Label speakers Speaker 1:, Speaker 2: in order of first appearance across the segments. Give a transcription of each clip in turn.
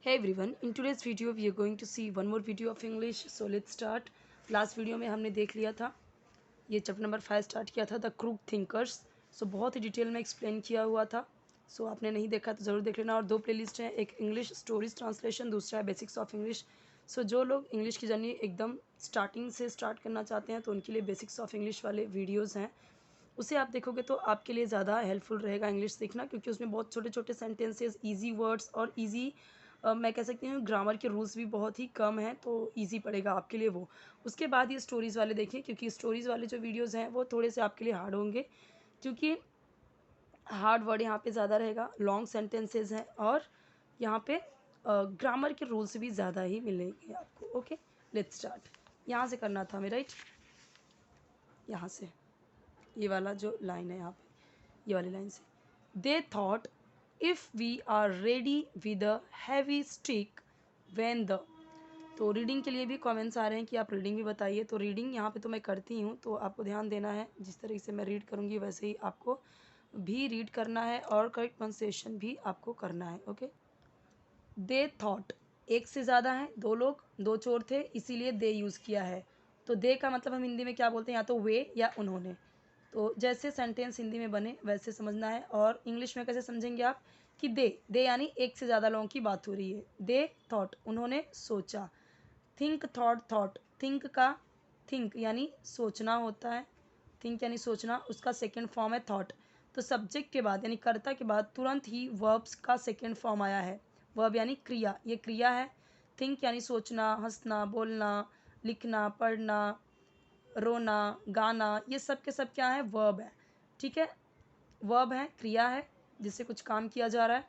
Speaker 1: Hey everyone, in today's video we are going to see one more video of English. So let's start. Last video में हमने देख लिया था, ये chapter number 5 start किया था द क्रूक थिंकर्स। सो बहुत ही डिटेल में एक्सप्लेन किया हुआ था। सो आपने नहीं देखा तो ज़रूर देख लेना। और दो प्लेलिस्ट हैं, एक इंग्लिश स्टोरीज ट्रांसलेशन, दूसरा है बेसिक्स ऑफ इंग्लिश। सो जो लोग इंग्लिश की जर्नी एकदम स्टार्टिंग से स्टार्ट करना चाहते हैं तो उनके लिए बेसिक्स ऑफ इंग्लिश वाले वीडियोज़ हैं। उसे आप देखोगे तो आपके लिए ज़्यादा हेल्पफुल रहेगा इंग्लिश सीखना, क्योंकि उसमें बहुत छोटे छोटे सेंटेंसेस, ईजी वर्ड्स और ईजी मैं कह सकती हूँ ग्रामर के रूल्स भी बहुत ही कम हैं, तो ईजी पड़ेगा आपके लिए वो। उसके बाद ये स्टोरीज़ वाले देखिए, क्योंकि स्टोरीज़ वाले जो वीडियोज़ हैं वो थोड़े से आपके लिए हार्ड होंगे, क्योंकि हार्ड वर्ड यहाँ पे ज़्यादा रहेगा, लॉन्ग सेंटेंसेस हैं और यहाँ पे ग्रामर के रूल्स भी ज़्यादा ही मिलेंगे आपको। Okay, let's start. यहाँ से करना था हमें, राइट? यहाँ से ये वाला जो लाइन है यहाँ पे, ये वाली लाइन से, they thought if we are ready with a heavy stick when the. तो रीडिंग के लिए भी कमेंट्स आ रहे हैं कि आप रीडिंग भी बताइए। तो रीडिंग यहाँ पे तो मैं करती हूँ, तो आपको ध्यान देना है, जिस तरीके से मैं रीड करूँगी वैसे ही आपको भी रीड करना है और करेक्ट प्रोनाउंसिएशन भी आपको करना है। ओके, दे थॉट, एक से ज़्यादा हैं, दो लोग, दो चोर थे, इसीलिए दे यूज़ किया है। तो दे का मतलब हम हिंदी में क्या बोलते हैं, या तो वे या उन्होंने। तो जैसे सेंटेंस हिंदी में बने वैसे समझना है। और इंग्लिश में कैसे समझेंगे आप कि दे यानी एक से ज़्यादा लोगों की बात हो रही है। दे थॉट, उन्होंने सोचा। थिंक, थॉट, थिंक का थिंक यानी सोचना होता है। थिंक यानी सोचना, उसका सेकेंड फॉर्म है थॉट। तो सब्जेक्ट के बाद यानी कर्ता के बाद तुरंत ही वर्ब्स का सेकेंड फॉर्म आया है। वर्ब यानी क्रिया, ये क्रिया है। थिंक यानी सोचना, हंसना, बोलना, लिखना, पढ़ना, रोना, गाना, ये सब के सब क्या है, वर्ब है। ठीक है, वर्ब है, क्रिया है जिससे कुछ काम किया जा रहा है।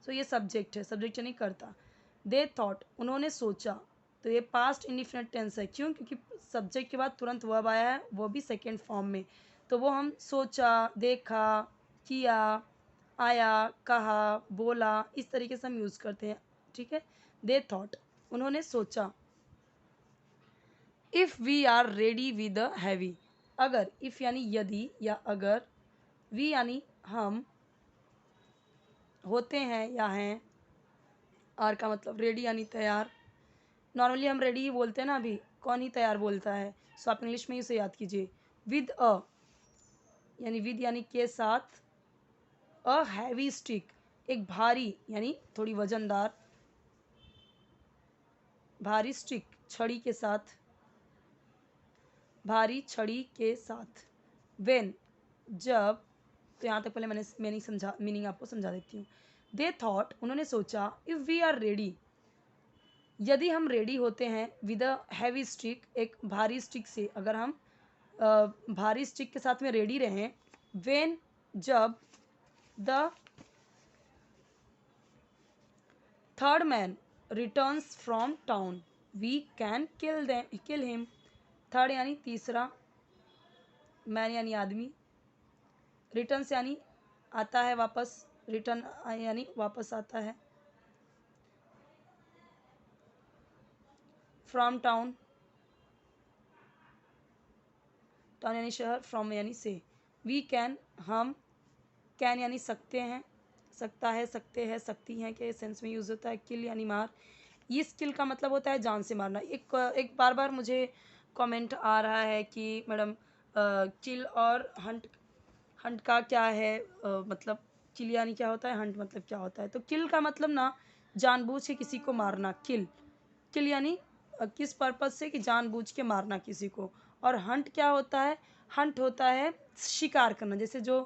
Speaker 1: सो ये सब्जेक्ट है, सब्जेक्ट यानी करता। दे थॉट, उन्होंने सोचा। तो ये पास्ट इंडिफिनिट टेंस है, क्यों? क्योंकि सब्जेक्ट के बाद तुरंत वर्ब आया है, वो भी सेकेंड फॉर्म में। तो वो हम सोचा, देखा, किया, आया, कहा, बोला, इस तरीके से हम यूज़ करते हैं। ठीक है, दे थॉट, उन्होंने सोचा। If we are ready with a heavy, अगर, इफ़ यानी यदि या अगर, वी यानी हम, होते हैं या हैं, आर का मतलब रेडी यानी तैयार। नॉर्मली हम रेडी ही बोलते हैं ना, अभी कौन ही तैयार बोलता है। सो आप इंग्लिश में ही उसे याद कीजिए। विद अ यानी विद यानी के साथ, अ हैवी स्टिक एक भारी यानी थोड़ी वजनदार, भारी स्टिक छड़ी के साथ, भारी छड़ी के साथ। वेन जब, तो यहाँ तक पहले मैंने समझा, मीनिंग आपको समझा देती हूँ। दे थॉट, उन्होंने सोचा, इफ़ वी आर रेडी, यदि हम रेडी होते हैं, विद अ हैवी स्टिक एक भारी स्टिक से, अगर हम भारी स्टिक के साथ में रेडी रहें। वेन जब, the third man returns from town, we can kill him. Third यानी तीसरा, मैन यानी आदमी, रिटर्न्स यानी आता है वापस, रिटर्न यानी वापस आता है, फ्रॉम टाउन, टाउन यानी शहर, फ्रॉम यानी से। वी कैन हम, कैन यानी सकते हैं, सकता है, सकते हैं, सकती हैं के सेंस में यूज़ होता है। किल यानी मार, ये स्किल का मतलब होता है जान से मारना। एक बार बार मुझे कमेंट आ रहा है कि मैडम किल और हंट, हंट का क्या है मतलब, किल यानी क्या होता है, हंट मतलब क्या होता है। तो किल का मतलब ना जानबूझ के किसी को मारना, किल। किल यानी किस पर्पज़ से, कि जानबूझ के मारना किसी को। और हंट क्या होता है, हंट होता है शिकार करना, जैसे जो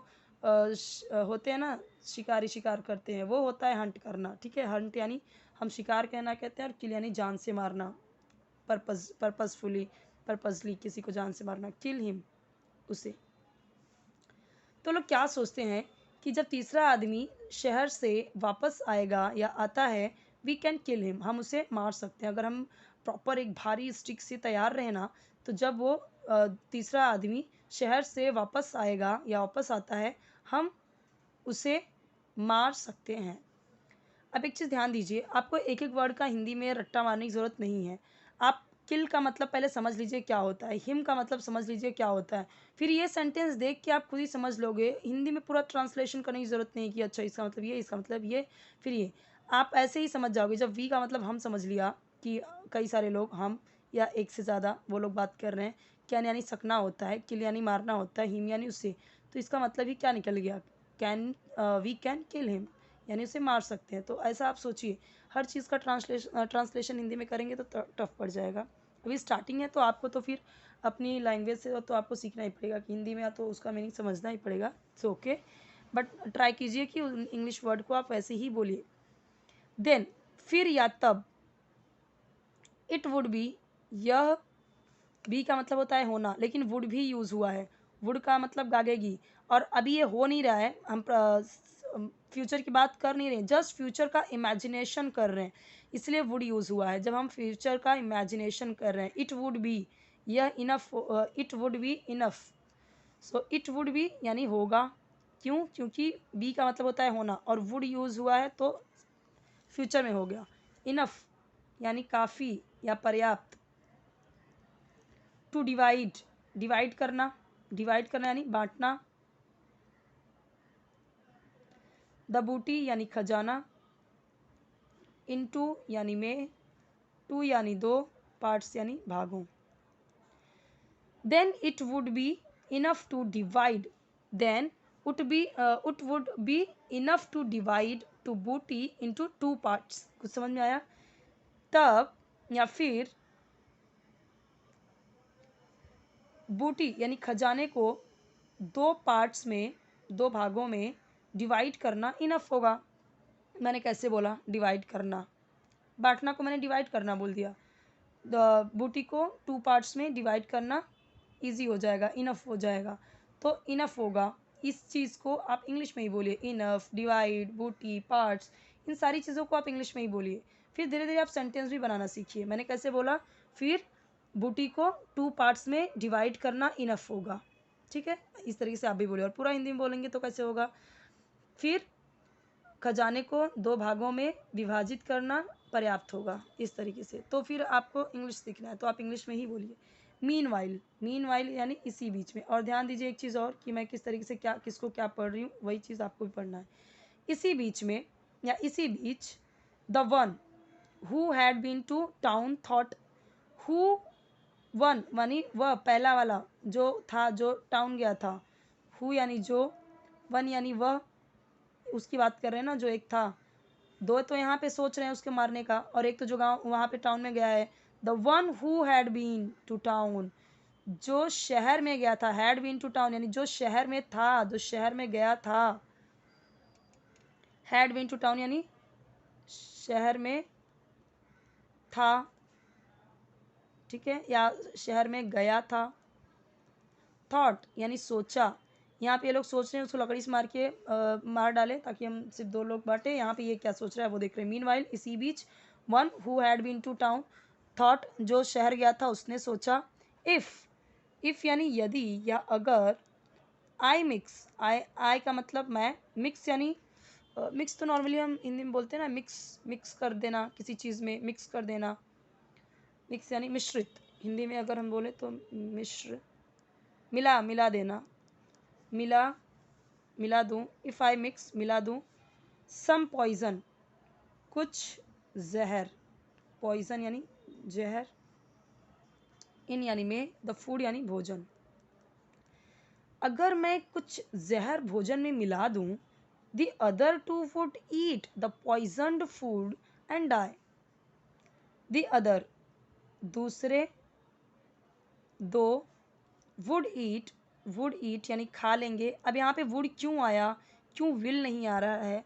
Speaker 1: होते हैं ना शिकारी, शिकार करते हैं, वो होता है हंट करना। ठीक है, हंट यानी हम शिकार कहना कहते हैं, और किल यानी जान से मारना, पर्पसली किसी को जान से मारना, किल हिम, उसे। तो लोग क्या सोचते हैं कि जब तीसरा आदमी शहर से वापस आएगा या आता है, वी कैन किल हिम, हम उसे मार सकते हैं। अगर हम प्रॉपर एक भारी स्टिक से तैयार रहे ना, तो जब वो तीसरा आदमी शहर से वापस आएगा या वापस आता है, हम उसे मार सकते हैं। अब एक चीज़ ध्यान दीजिए, आपको एक एक वर्ड का हिंदी में रट्टा मारने की ज़रूरत नहीं है। आप किल का मतलब पहले समझ लीजिए क्या होता है, हिम का मतलब समझ लीजिए क्या होता है, फिर ये सेंटेंस देख के आप खुद ही समझ लोगे। हिंदी में पूरा ट्रांसलेशन करने की ज़रूरत नहीं कि अच्छा इसका मतलब ये, इसका मतलब ये, फिर ये। आप ऐसे ही समझ जाओगे। जब वी का मतलब हम समझ लिया कि कई सारे लोग, हम या एक से ज़्यादा वो लोग बात कर रहे हैं। कैन यानी सकना होता है, किल यानी मारना होता है, हिम यानी उससे, तो इसका मतलब ही क्या निकल गया, can, we can kill him यानी उसे मार सकते हैं। तो ऐसा आप सोचिए, हर चीज़ का ट्रांसलेशन हिंदी में करेंगे तो टफ पड़ जाएगा। अभी स्टार्टिंग है तो आपको तो फिर अपनी लैंग्वेज से तो आपको सीखना ही पड़ेगा कि हिंदी में, तो उसका मीनिंग समझना ही पड़ेगा। इट्स ओके, बट ट्राई कीजिए कि इंग्लिश वर्ड को आप वैसे ही बोलिए। देन, फिर या तब, इट वुड बी, यह बी का मतलब होता है होना, लेकिन वुड भी यूज़ हुआ है। वुड का मतलब गागेगी, और अभी ये हो नहीं रहा है, हम फ्यूचर की बात कर नहीं रहे, जस्ट फ्यूचर का इमेजिनेशन कर रहे हैं, इसलिए वुड यूज़ हुआ है। जब हम फ्यूचर का इमेजिनेशन कर रहे हैं, इट वुड बी, यह enough, it would be enough, so it would B यानी होगा। क्यों? क्योंकि बी का मतलब होता है होना, और वुड यूज़ हुआ है तो फ्यूचर में हो गया। इनफ यानी काफ़ी या पर्याप्त। टू डिवाइड, डिवाइड करना, डिवाइड करना यानी बांटना। द बूटी यानी खजाना। इनटू यानी में, टू यानी दो, पार्ट्स यानी भागों। Then it would be enough to divide, then it would be enough to divide to booty into two parts। कुछ समझ में आया? तब या फिर बूटी यानी खजाने को दो पार्ट्स में, दो भागों में डिवाइड करना इनफ होगा। मैंने कैसे बोला डिवाइड करना? बांटना को मैंने डिवाइड करना बोल दिया। द बूटी को टू पार्ट्स में डिवाइड करना इजी हो जाएगा, इनफ हो जाएगा, तो इनफ होगा। इस चीज़ को आप इंग्लिश में ही बोलिए, इनफ, डिवाइड, बूटी, पार्ट्स, इन सारी चीज़ों को आप इंग्लिश में ही बोलिए। फिर धीरे धीरे आप सेंटेंस भी बनाना सीखिए। मैंने कैसे बोला? फिर बूटी को टू पार्ट्स में डिवाइड करना इनफ होगा, ठीक है, इस तरीके से आप भी बोलिए। और पूरा हिंदी में बोलेंगे तो कैसे होगा? फिर खजाने को दो भागों में विभाजित करना पर्याप्त होगा, इस तरीके से। तो फिर आपको इंग्लिश सीखना है तो आप इंग्लिश में ही बोलिए। मीनवाइल, मीनवाइल यानी इसी बीच में। और ध्यान दीजिए एक चीज़ और कि मैं किस तरीके से क्या, किसको क्या पढ़ रही हूँ, वही चीज़ आपको भी पढ़ना है। इसी बीच में या इसी बीच, the one who had been to town thought, who, one यानी वह, पहला वाला जो था, जो टाउन गया था। हु यानी जो, वन यानी वह, उसकी बात कर रहे हैं ना, जो एक था। दो तो यहाँ पे सोच रहे हैं उसके मारने का, और एक तो जो गांव वहाँ पे टाउन में गया है। The one who had been to town, जो शहर में गया था। हैड बीन टू टाउन यानी जो शहर में था, जो शहर में गया था। हैड बीन टू टाउन यानी शहर में था, ठीक है, या शहर में गया था। थॉट यानी सोचा। यहाँ पे ये लोग सोच रहे हैं उसको लकड़ी से मार के मार डाले ताकि हम सिर्फ दो लोग बांटे। यहाँ पे ये क्या सोच रहा है वो देख रहे हैं। मीनवाइल इसी बीच, one who had been to town thought, जो शहर गया था उसने सोचा। इफ़ यानी यदि या अगर। आई मिक्स, आई का मतलब मैं, मिक्स यानी मिक्स तो नॉर्मली हम हिंदी में बोलते हैं ना, मिक्स, मिक्स कर देना किसी चीज़ में, मिक्स कर देना। मिक्स यानी मिश्रित, हिंदी में अगर हम बोले तो मिश्र, मिला, मिला देना, मिला, मिला दूँ। इफ़ आई मिक्स, मिला दूँ। सम पॉइज़न, कुछ जहर, पॉइज़न यानी जहर। इन यानी में, द फूड यानी भोजन। अगर मैं कुछ जहर भोजन में मिला दूँ, the other two would eat the poisoned food and die. The other दूसरे, दो, वुड ईट यानी खा लेंगे। अब यहाँ पे वुड क्यों आया, क्यों विल नहीं आ रहा है,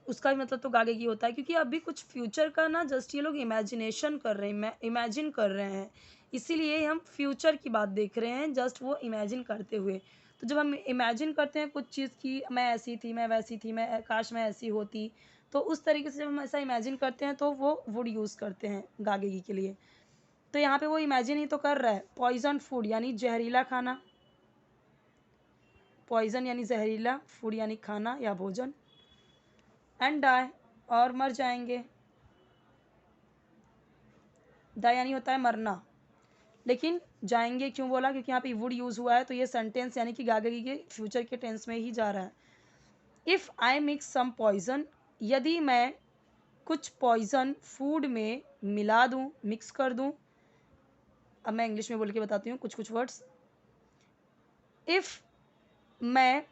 Speaker 1: उसका भी मतलब तो गागे की होता है, क्योंकि अभी कुछ फ्यूचर का ना जस्ट ये लोग इमेजिनेशन कर रहे हैं, इमेजिन कर रहे हैं, इसीलिए हम फ्यूचर की बात देख रहे हैं, जस्ट वो इमेजिन करते हुए। तो जब हम इमेजिन करते हैं कुछ चीज़ की, मैं ऐसी थी, मैं वैसी थी, मैं काश मैं ऐसी होती, तो उस तरीके से जब हम ऐसा इमेजिन करते हैं तो वो वुड यूज़ करते हैं गागेगी के लिए। तो यहाँ पे वो इमेजिन ही तो कर रहा है। पॉइजन फूड यानी जहरीला खाना, पॉइजन यानी जहरीला, फूड यानी खाना या भोजन, एंड डाई और मर जाएंगे। डाई यानी होता है मरना, लेकिन जाएंगे क्यों बोला, क्योंकि यहाँ पे वुड यूज़ हुआ है, तो ये सेंटेंस यानी कि गागेगी के फ्यूचर के टेंस में ही जा रहा है। If I mix some poison, यदि मैं कुछ पॉइजन फूड में मिला दूं, मिक्स कर दूं। अब मैं इंग्लिश में बोल के बताती हूँ कुछ कुछ वर्ड्स। इफ़ मैं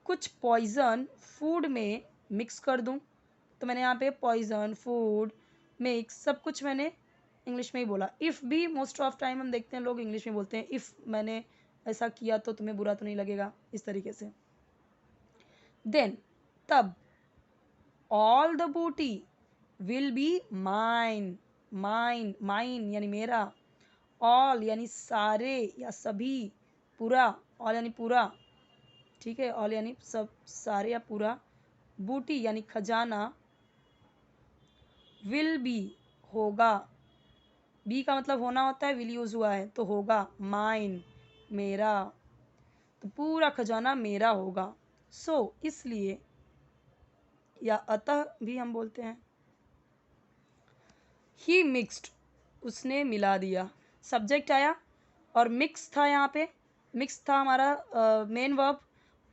Speaker 1: कुछ पॉइजन फूड में मिक्स कर दूं, तो मैंने यहाँ पे पॉइजन, फूड, मिक्स सब कुछ मैंने इंग्लिश में ही बोला। इफ़ भी मोस्ट ऑफ टाइम हम देखते हैं लोग इंग्लिश में बोलते हैं, इफ़ मैंने ऐसा किया तो तुम्हें बुरा तो नहीं लगेगा, इस तरीके से। देन तब ऑल द बूटी will be mine, mine, mine यानी मेरा, ऑल यानी सारे या सभी, पूरा, ऑल यानी पूरा, ठीक है, ऑल यानी सब, सारे या पूरा, बूटी यानी खजाना, विल बी होगा, बी का मतलब होना होता है, विल यूज हुआ है तो होगा, माइन मेरा, तो पूरा खजाना मेरा होगा। सो इसलिए, या अतः भी हम बोलते हैं। ही मिक्स्ड उसने मिला दिया, सब्जेक्ट आया और मिक्स था, यहाँ पे मिक्स था हमारा मेन वर्ब,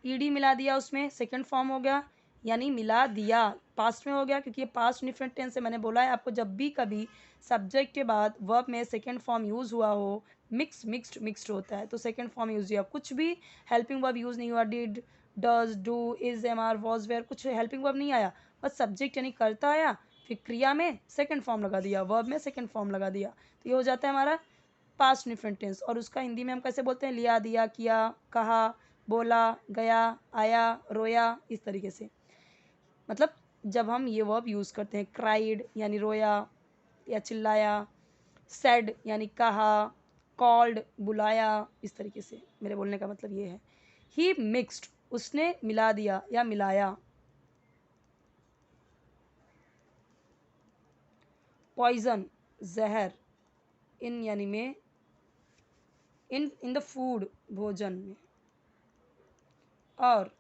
Speaker 1: ईडी मिला दिया उसमें, सेकंड फॉर्म हो गया, यानी मिला दिया, पास्ट में हो गया क्योंकि ये पास्ट डिफरेंट टेंस से मैंने बोला है आपको, जब भी कभी सब्जेक्ट के बाद वर्ब में सेकंड फॉर्म यूज़ हुआ हो, मिक्स, मिक्स्ड, मिक्स्ड होता है तो सेकंड फॉर्म यूज़ हुआ, कुछ भी हेल्पिंग वर्ब यूज़ नहीं हुआ, did, does, do, is, am, are, was, were, कुछ हेल्पिंग वर्ब नहीं आया, बस सब्जेक्ट यानी करता आया, फिर क्रिया में सेकंड फॉर्म लगा दिया, वर्ब में सेकंड फॉर्म लगा दिया, तो ये हो जाता है हमारा पास्ट डिफरेंट टेंस। और उसका हिंदी में हम कैसे बोलते हैं, लिया, दिया, किया, कहा, बोला, गया, आया, रोया, इस तरीके से। मतलब जब हम ये वर्ब यूज़ करते हैं, क्राइड यानी रोया या चिल्लाया, सेड यानी कहा, कॉल्ड बुलाया, इस तरीके से मेरे बोलने का मतलब ये है। ही मिक्स्ड उसने मिला दिया या मिलाया, पॉइजन जहर, इन यानी में, इन द फूड भोजन में, और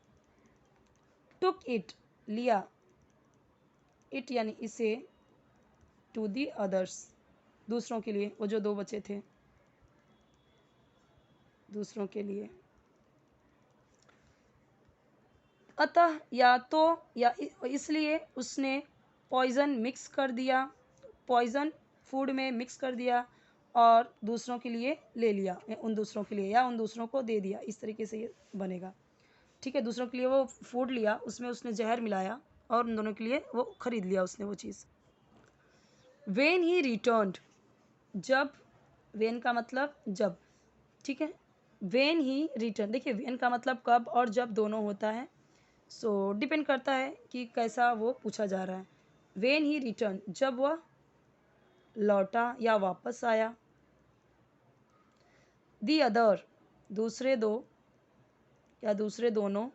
Speaker 1: टुक इट लिया, इट यानी इसे, टू दी अदर्स दूसरों के लिए, वो जो दो बचे थे दूसरों के लिए। अतः या तो या इसलिए उसने पॉइजन मिक्स कर दिया, पॉइजन फूड में मिक्स कर दिया और दूसरों के लिए ले लिया, उन दूसरों के लिए या उन दूसरों को दे दिया, इस तरीके से ये बनेगा, ठीक है। दूसरों के लिए वो फूड लिया, उसमें उसने जहर मिलाया और उन दोनों के लिए वो खरीद लिया उसने वो चीज़। वेन ही रिटर्न्ड, जब, वेन का मतलब जब, ठीक है, वेन ही रिटर्न, देखिए वेन का मतलब कब और जब दोनों होता है, सो डिपेंड करता है कि कैसा वो पूछा जा रहा है। वेन ही रिटर्न जब वह लौटा या वापस आया। दी अदर दूसरे दो या दूसरे दोनों।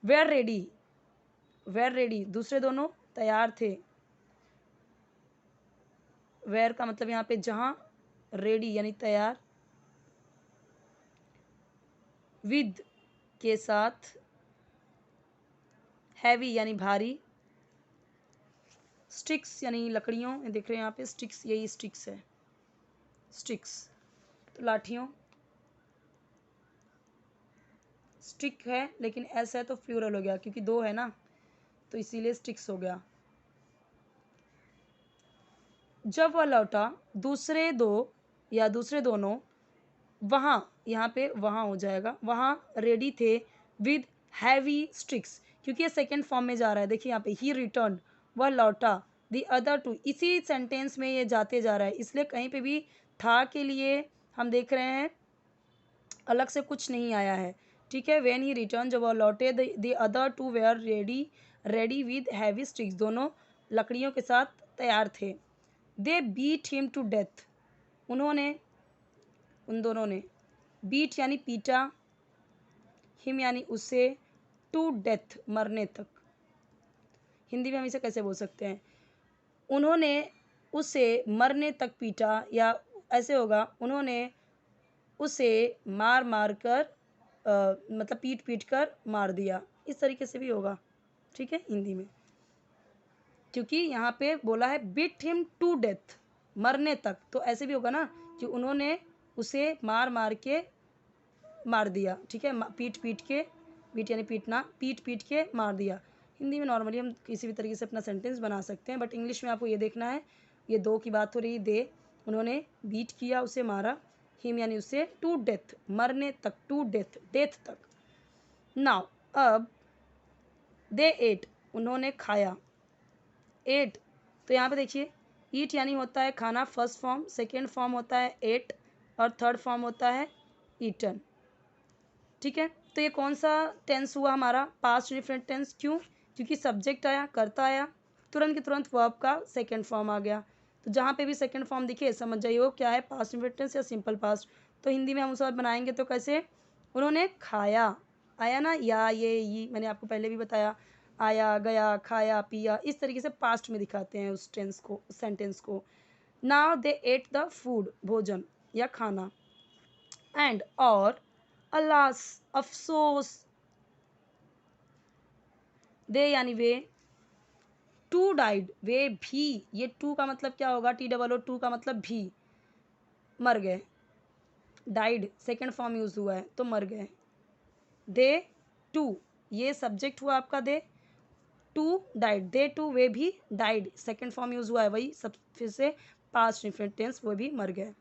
Speaker 1: वेर रेडी, वेर रेडी दूसरे दोनों तैयार थे। वेर का मतलब यहाँ पे जहाँ, रेडी यानी तैयार, विद के साथ, हैवी यानी भारी, स्टिक्स यानी लकड़ियों, देख रहे हैं यहाँ पे स्टिक्स, यही स्टिक्स है, स्टिक्स तो लाठियों, स्टिक है लेकिन ऐसा है तो प्लूरल हो गया क्योंकि दो है ना, तो इसीलिए स्टिक्स हो गया। जब वह लौटा, दूसरे दो या दूसरे दोनों, वहाँ, यहाँ पे वहाँ हो जाएगा, वहाँ रेडी थे, विद हैवी स्टिक्स, क्योंकि ये सेकेंड फॉर्म में जा रहा है, देखिए यहाँ पे ही रिटर्न, वह लौटा, दी अदर टू, इसी सेंटेंस में ये जाते जा रहा है, इसलिए कहीं पे भी था के लिए हम देख रहे हैं अलग से कुछ नहीं आया है, ठीक है। व्हेन ही रिटर्न जब वह लौटे, the other two were ready, ready with heavy sticks, दोनों लकड़ियों के साथ तैयार थे। They beat him to death, उन्होंने, उन दोनों ने, बीट यानी पीटा, हिम यानी उसे, टू डेथ मरने तक, हिंदी में हम इसे कैसे बोल सकते हैं, उन्होंने उसे मरने तक पीटा, या ऐसे होगा उन्होंने उसे मार मार कर मतलब पीट पीट कर मार दिया, इस तरीके से भी होगा, ठीक है हिंदी में, क्योंकि यहाँ पे बोला है बीट हिम टू डेथ, मरने तक, तो ऐसे भी होगा ना कि उन्होंने उसे मार मार के मार दिया, ठीक है, पीट पीट के, बीट यानी पीटना, पीट पीट के मार दिया, हिंदी में नॉर्मली हम किसी भी तरीके से अपना सेंटेंस बना सकते हैं, बट इंग्लिश में आपको ये देखना है, ये दो की बात हो रही, दे उन्होंने बीट किया, उसे मारा, हिम यानी उसे टू डेथ, मरने तक, टू डेथ, डेथ तक। नाउ अब दे एट उन्होंने खाया, एट तो यहाँ पे देखिए ईट यानी होता है खाना, फर्स्ट फॉर्म, सेकेंड फॉर्म होता है एट और थर्ड फॉर्म होता है ईटन। ठीक है, तो ये कौन सा टेंस हुआ हमारा, पास्ट डिफरेंट टेंस। क्यों? क्योंकि सब्जेक्ट आया, कर्ता आया, तुरंत के तुरंत वर्ब का सेकेंड फॉर्म आ गया। तो जहाँ पे भी सेकेंड फॉर्म दिखे समझ जाइए वो क्या है, पास्ट डिफरेंट टेंस या सिंपल पास्ट। तो हिंदी में हम उसे बनाएंगे तो कैसे, उन्होंने खाया, आया ना, या ये मैंने आपको पहले भी बताया, आया, गया, खाया, पिया, इस तरीके से पास्ट में दिखाते हैं उस टेंस को, सेंटेंस को। Now they at the food, भोजन या खाना, एंड और अलास अफसोस, दे यानी वे, टू डाइड वे भी, ये टू का मतलब क्या होगा, टी डबल ओ, टू का मतलब भी, मर गए, डाइड सेकेंड फॉर्म यूज हुआ है तो मर गए, दे टू ये सब्जेक्ट हुआ आपका, they too died, they too वे भी डाइड, सेकेंड फॉर्म यूज हुआ है, वही सब फिर से पास्ट डिफरेंट टेंस, वो भी मर गए।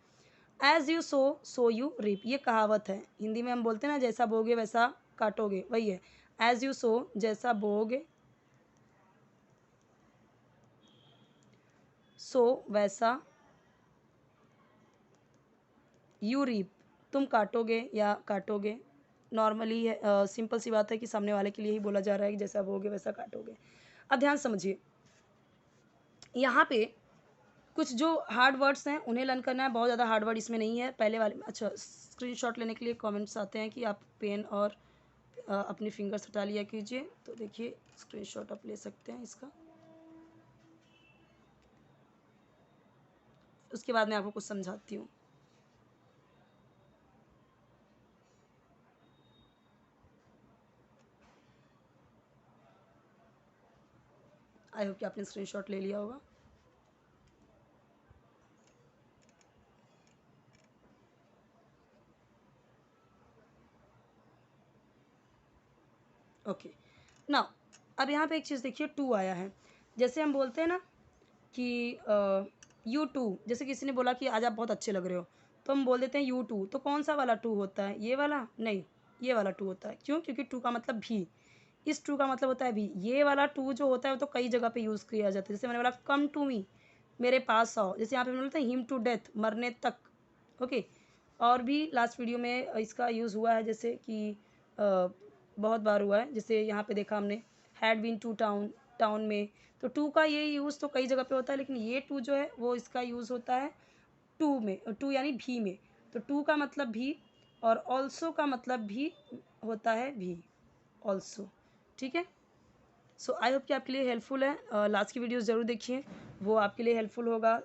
Speaker 1: As you sow you reap, ये कहावत है, हिंदी में हम बोलते हैं ना जैसा बोगे वैसा काटोगे, वही है, एज यू सो जैसा बोगे, सो वैसा, यू रीप तुम काटोगे या काटोगे। नॉर्मली सिंपल सी बात है कि सामने वाले के लिए ही बोला जा रहा है कि जैसा बोगे वैसा काटोगे। अब ध्यान समझिए, यहाँ पे कुछ जो हार्ड वर्ड्स हैं उन्हें लर्न करना है, बहुत ज़्यादा हार्ड वर्ड इसमें नहीं है पहले वाले में। अच्छा, स्क्रीनशॉट लेने के लिए कमेंट्स आते हैं कि आप पेन और अपनी फिंगर्स हटा लिया कीजिए, तो देखिए स्क्रीनशॉट आप ले सकते हैं इसका, उसके बाद मैं आपको कुछ समझाती हूँ। आई होप कि आपने स्क्रीनशॉट ले लिया होगा। ओके, नाउ अब यहाँ पे एक चीज़ देखिए, टू आया है, जैसे हम बोलते हैं ना कि यू टू, जैसे किसी ने बोला कि आज आप बहुत अच्छे लग रहे हो, तो हम बोल देते हैं यू टू, तो कौन सा वाला टू होता है, ये वाला नहीं, ये वाला टू होता है। क्यों? क्योंकि टू का मतलब भी, इस टू का मतलब होता है भी, ये वाला टू जो होता है वो तो कई जगह पे यूज़ किया जाता है। जैसे मैंने बोला कम टू मी, मेरे पास आओ, जैसे यहाँ पे मैंने बोलते हैं हिम टू डेथ, मरने तक। ओके, और भी लास्ट वीडियो में इसका यूज़ हुआ है, जैसे कि बहुत बार हुआ है, जैसे यहाँ पे देखा हमने had been to town, town में, तो टू का ये यूज़ तो कई जगह पे होता है, लेकिन ये टू जो है वो इसका यूज़ होता है टू में, टू यानी भी में। तो टू का मतलब भी और ऑल्सो का मतलब भी होता है भी, ऑल्सो। ठीक है, सो आई होप कि आपके लिए हेल्पफुल है। लास्ट की वीडियोस ज़रूर देखिए, वो आपके लिए हेल्पफुल होगा।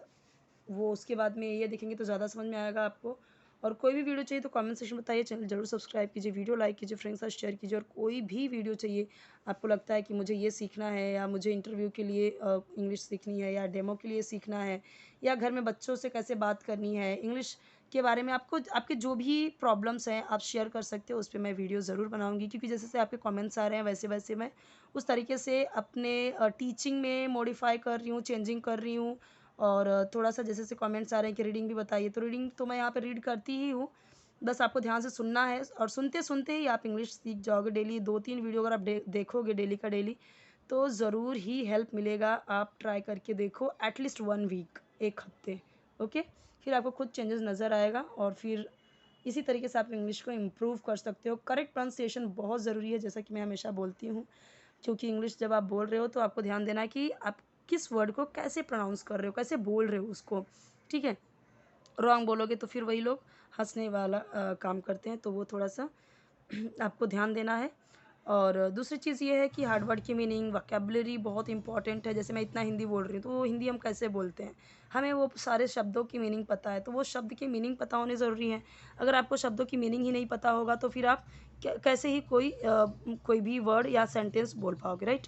Speaker 1: वो उसके बाद में ये देखेंगे तो ज़्यादा समझ में आएगा आपको। और कोई भी वीडियो चाहिए तो कमेंट सेक्शन में बताइए, चैनल जरूर सब्सक्राइब कीजिए, वीडियो लाइक कीजिए, फ्रेंड्स के साथ शेयर कीजिए। और कोई भी वीडियो चाहिए, आपको लगता है कि मुझे ये सीखना है, या मुझे इंटरव्यू के लिए इंग्लिश सीखनी है, या डेमो के लिए सीखना है, या घर में बच्चों से कैसे बात करनी है, इंग्लिश के बारे में आपको आपके जो भी प्रॉब्लम्स हैं आप शेयर कर सकते हो, उस पर मैं वीडियो ज़रूर बनाऊंगी। क्योंकि जैसे जैसे आपके कमेंट्स आ रहे हैं वैसे वैसे मैं उस तरीके से अपने टीचिंग में मॉडिफाई कर रही हूँ, चेंजिंग कर रही हूँ। और थोड़ा सा जैसे जैसे कमेंट्स आ रहे हैं कि रीडिंग भी बताइए, तो रीडिंग तो मैं यहाँ पे रीड करती ही हूँ, बस आपको ध्यान से सुनना है, और सुनते सुनते ही आप इंग्लिश सीख जाओगे। डेली 2-3 वीडियो अगर आप देखोगे डेली का डेली, तो ज़रूर ही हेल्प मिलेगा। आप ट्राई करके देखो एटलीस्ट 1 वीक, एक हफ्ते। ओके, फिर आपको खुद चेंजेस नज़र आएगा, और फिर इसी तरीके से आप इंग्लिश को इम्प्रूव कर सकते हो। करेक्ट प्रोनाउंसिएशन बहुत ज़रूरी है, जैसा कि मैं हमेशा बोलती हूँ, क्योंकि इंग्लिश जब आप बोल रहे हो तो आपको ध्यान देना है कि आप किस वर्ड को कैसे प्रोनाउंस कर रहे हो, कैसे बोल रहे हो उसको। ठीक है, रॉन्ग बोलोगे तो फिर वही लोग हंसने वाला काम करते हैं, तो वो थोड़ा सा आपको ध्यान देना है। और दूसरी चीज़ ये है कि हार्ड वर्ड की मीनिंग, वोकैबुलरी बहुत इंपॉर्टेंट है। जैसे मैं इतना हिंदी बोल रही हूँ, तो वो हिंदी हम कैसे बोलते हैं, हमें वो सारे शब्दों की मीनिंग पता है, तो वो शब्द की मीनिंग पता होने ज़रूरी है। अगर आपको शब्दों की मीनिंग ही नहीं पता होगा तो फिर आप कैसे ही कोई भी वर्ड या सेंटेंस बोल पाओगे, राइट।